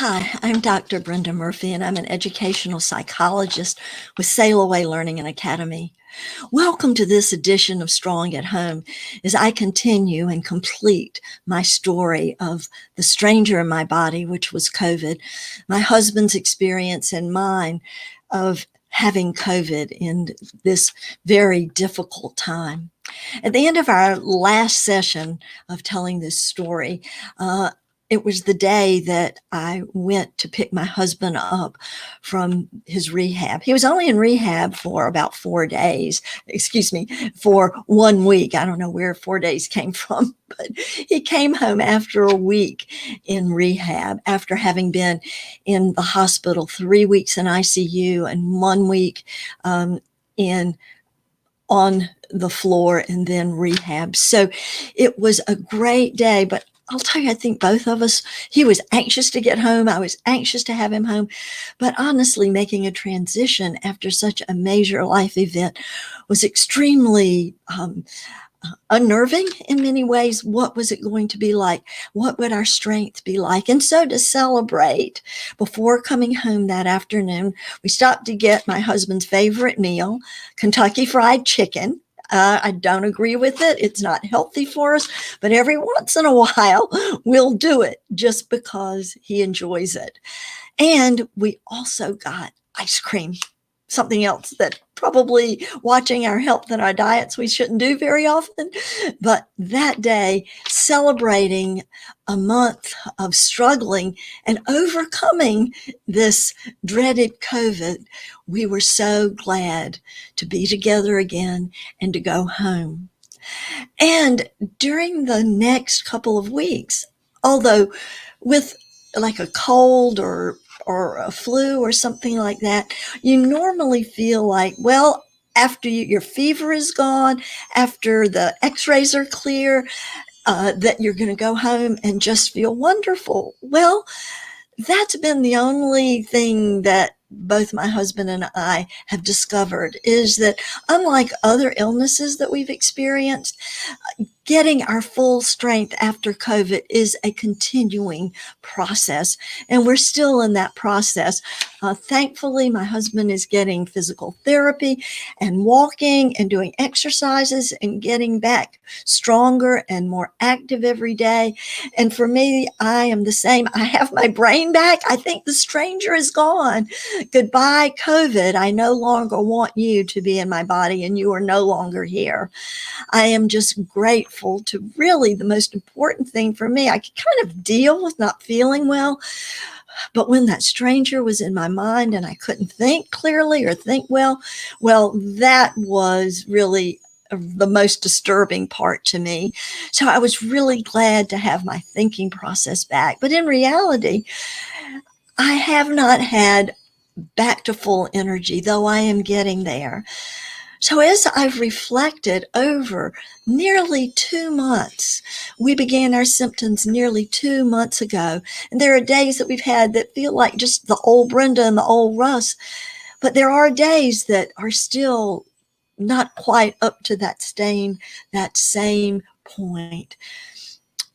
Hi, I'm Dr. Brenda Murphy, and I'm an educational psychologist with Sail Away Learning and Academy. Welcome to this edition of Strong at Home as I continue and complete my story of the stranger in my body, which was COVID, my husband's experience and mine of having COVID in this very difficult time. At the end of our last session of telling this story, it was the day that I went to pick my husband up from his rehab. He was only in rehab for about 4 days, for 1 week. I don't know where 4 days came from, but he came home after a week in rehab after having been in the hospital 3 weeks in ICU and 1 week in on the floor and then rehab. So it was a great day, but I'll tell you, I think both of us, he was anxious to get home. I was anxious to have him home. But honestly, making a transition after such a major life event was extremely unnerving in many ways. What was it going to be like? What would our strength be like? And so to celebrate, before coming home that afternoon, we stopped to get my husband's favorite meal, Kentucky Fried Chicken. I don't agree with it. It's not healthy for us, but every once in a while we'll do it just because he enjoys it. And we also got ice cream, something else that probably watching our health and our diets we shouldn't do very often. But that day, celebrating a month of struggling and overcoming this dreaded COVID, we were so glad to be together again and to go home. And during the next couple of weeks, although with like a cold or a flu or something like that, you normally feel like, well, after your fever is gone, after the x-rays are clear, that you're going to go home and just feel wonderful. Well, that's been the only thing that both my husband and I have discovered, is that unlike other illnesses that we've experienced, getting our full strength after COVID is a continuing process, and we're still in that process. Thankfully, my husband is getting physical therapy and walking and doing exercises and getting back stronger and more active every day. And for me, I am the same. I have my brain back. I think the stranger is gone. Goodbye, COVID. I no longer want you to be in my body, and you are no longer here. I am just grateful to really the most important thing for me. I could kind of deal with not feeling well, but when that stranger was in my mind and I couldn't think clearly or think well, that was really the most disturbing part to me. So I was really glad to have my thinking process back. But in reality, I have not had back to full energy, though I am getting there. So as I've reflected over nearly 2 months, we began our symptoms nearly 2 months ago. And there are days that we've had that feel like just the old Brenda and the old Russ. But there are days that are still not quite up to that same point.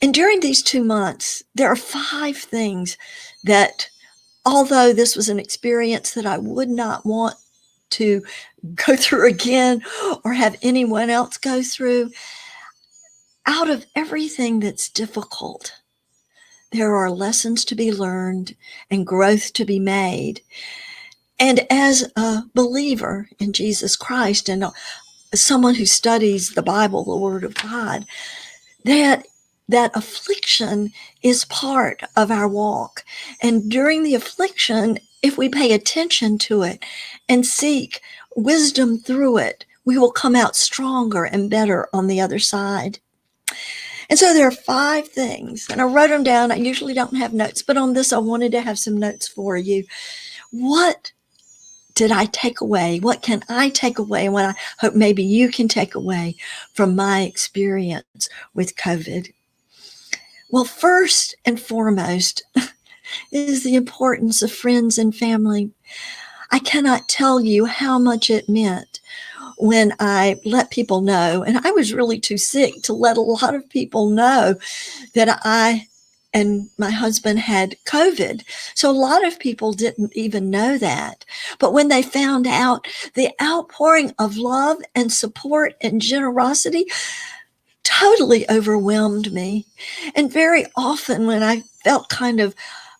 And during these 2 months, there are 5 things that, although this was an experience that I would not want to go through again or have anyone else go through, out of everything that's difficult, there are lessons to be learned and growth to be made. And as a believer in Jesus Christ and someone who studies the Bible, the Word of God, that affliction is part of our walk. And during the affliction, if we pay attention to it and seek wisdom through it, we will come out stronger and better on the other side. And so there are 5 things, and I wrote them down. I usually don't have notes, but on this, I wanted to have some notes for you. What did I take away? What can I take away? And what I hope maybe you can take away from my experience with COVID? Well, first and foremost is the importance of friends and family. I cannot tell you how much it meant when I let people know, and I was really too sick to let a lot of people know that I and my husband had COVID. So a lot of people didn't even know that. But when they found out, the outpouring of love and support and generosity totally overwhelmed me. And very often when I felt kind of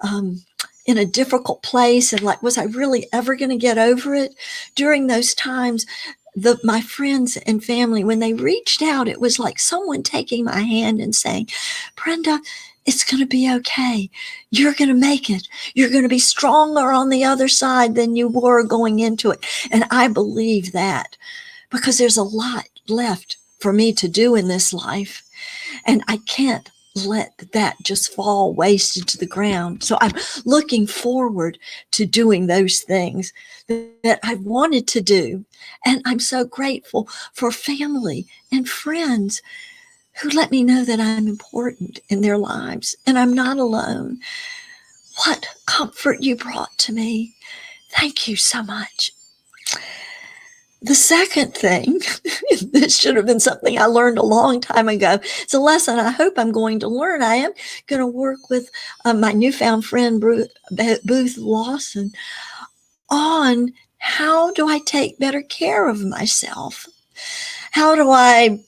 um, in a difficult place and like, was I really ever going to get over it? During those times, my friends and family, when they reached out, it was like someone taking my hand and saying, Brenda, it's going to be okay. You're going to make it. You're going to be stronger on the other side than you were going into it. And I believe that because there's a lot left for me to do in this life. And I can't let that just fall wasted to the ground. So I'm looking forward to doing those things that I wanted to do. And I'm so grateful for family and friends who let me know that I'm important in their lives and I'm not alone. What comfort you brought to me. Thank you so much. The second thing, this should have been something I learned a long time ago. It's a lesson I hope I'm going to learn. I am going to work with my newfound friend, Booth Lawson, on how do I take better care of myself? How do I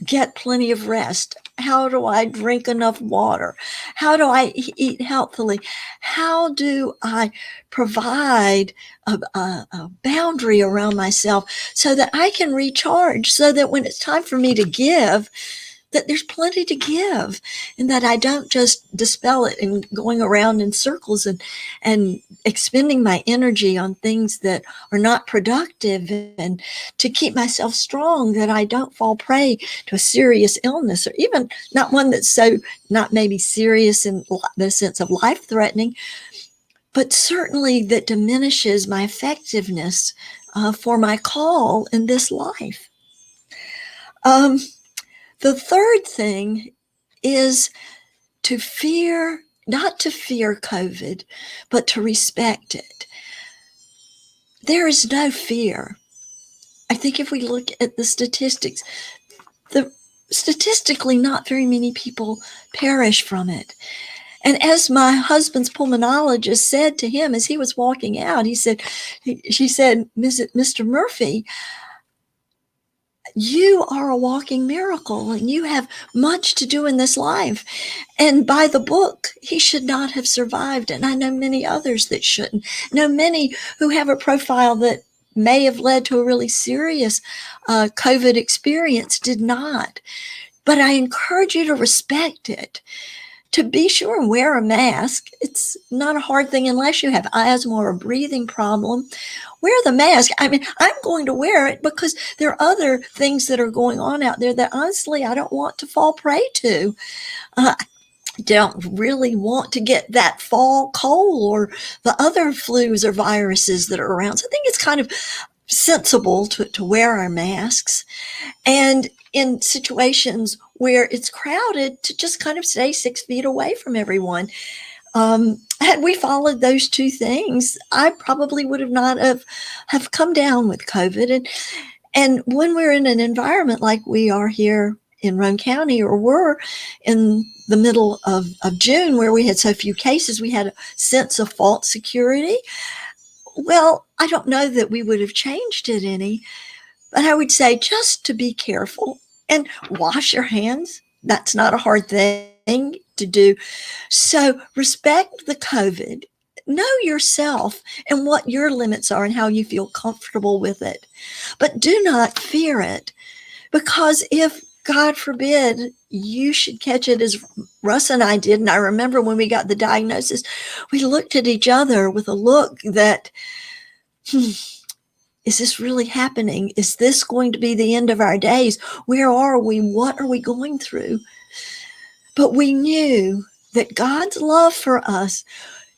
get plenty of rest? How do I drink enough water? How do I eat healthily? How do I provide a boundary around myself so that I can recharge, so that when it's time for me to give, that there's plenty to give and that I don't just dispel it and going around in circles and expending my energy on things that are not productive, and to keep myself strong, that I don't fall prey to a serious illness, or even not one that's so not maybe serious in the sense of life threatening, but certainly that diminishes my effectiveness for my call in this life. The third thing is not to fear COVID, but to respect it. There is no fear. I think if we look at the statistics, statistically, not very many people perish from it. And as my husband's pulmonologist said to him as he was walking out, she said, Mr. Murphy, you are a walking miracle and you have much to do in this life. And by the book, he should not have survived. And I know many others that shouldn't. I know many who have a profile that may have led to a really serious COVID experience did not. But I encourage you to respect it. To be sure and wear a mask. It's not a hard thing unless you have asthma or a breathing problem. Wear the mask. I mean, I'm going to wear it because there are other things that are going on out there that honestly I don't want to fall prey to. I don't really want to get that fall cold or the other flus or viruses that are around. So I think it's kind of sensible to wear our masks. And in situations where it's crowded, to just kind of stay 6 feet away from everyone. Had we followed those two things, I probably would have not have come down with COVID. And when we're in an environment like we are here in Roane County, or were in the middle of June, where we had so few cases, we had a sense of false security. Well, I don't know that we would have changed it any, but I would say just to be careful and wash your hands. That's not a hard thing to do. So respect the COVID. Know yourself and what your limits are and how you feel comfortable with it. But do not fear it, because if, God forbid, you should catch it as Russ and I did, and I remember when we got the diagnosis, we looked at each other with a look that, is this really happening? Is this going to be the end of our days? Where are we? What are we going through? But we knew that God's love for us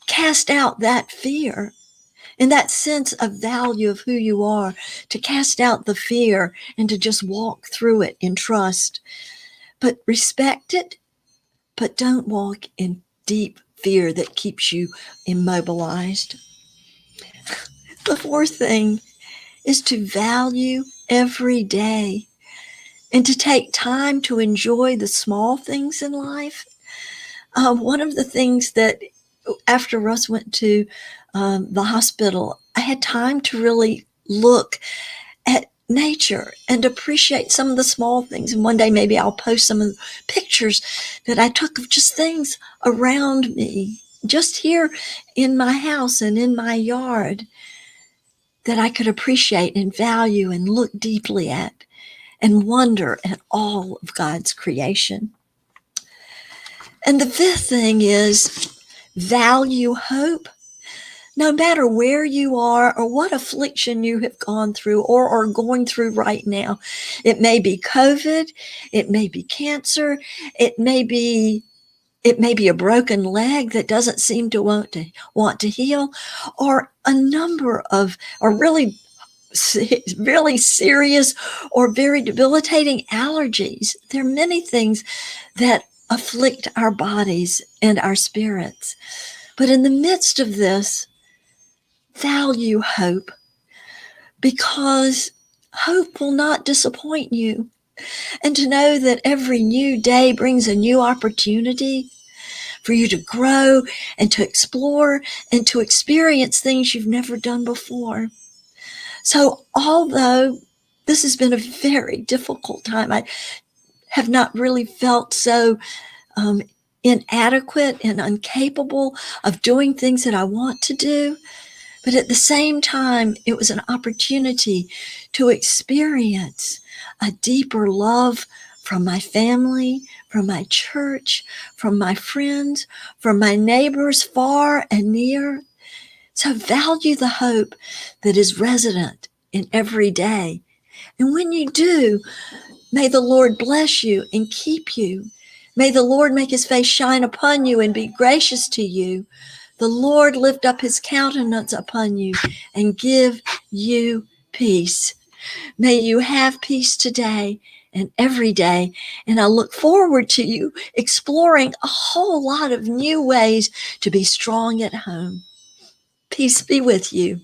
cast out that fear and that sense of value of who you are, to cast out the fear and to just walk through it in trust. But respect it, but don't walk in deep fear that keeps you immobilized. The fourth thing is to value every day and to take time to enjoy the small things in life. One of the things that after Russ went to the hospital, I had time to really look at nature and appreciate some of the small things. And one day maybe I'll post some of the pictures that I took of just things around me, just here in my house and in my yard, that I could appreciate and value and look deeply at and wonder at all of God's creation. And the fifth thing is value hope. No matter where you are or what affliction you have gone through or are going through right now, it may be COVID, it may be cancer, it may be a broken leg that doesn't seem to want to heal, or a number of, or really serious or very debilitating allergies. There are many things that afflict our bodies and our spirits. But in the midst of this, value hope, because hope will not disappoint you. And to know that every new day brings a new opportunity for you to grow and to explore and to experience things you've never done before. So although this has been a very difficult time, I have not really felt so inadequate and incapable of doing things that I want to do. But at the same time, it was an opportunity to experience a deeper love from my family, from my church, from my friends, from my neighbors far and near. So value the hope that is resident in every day. And when you do, may the Lord bless you and keep you. May the Lord make his face shine upon you and be gracious to you. The Lord lift up his countenance upon you and give you peace. May you have peace today and every day. And I look forward to you exploring a whole lot of new ways to be strong at home. Peace be with you.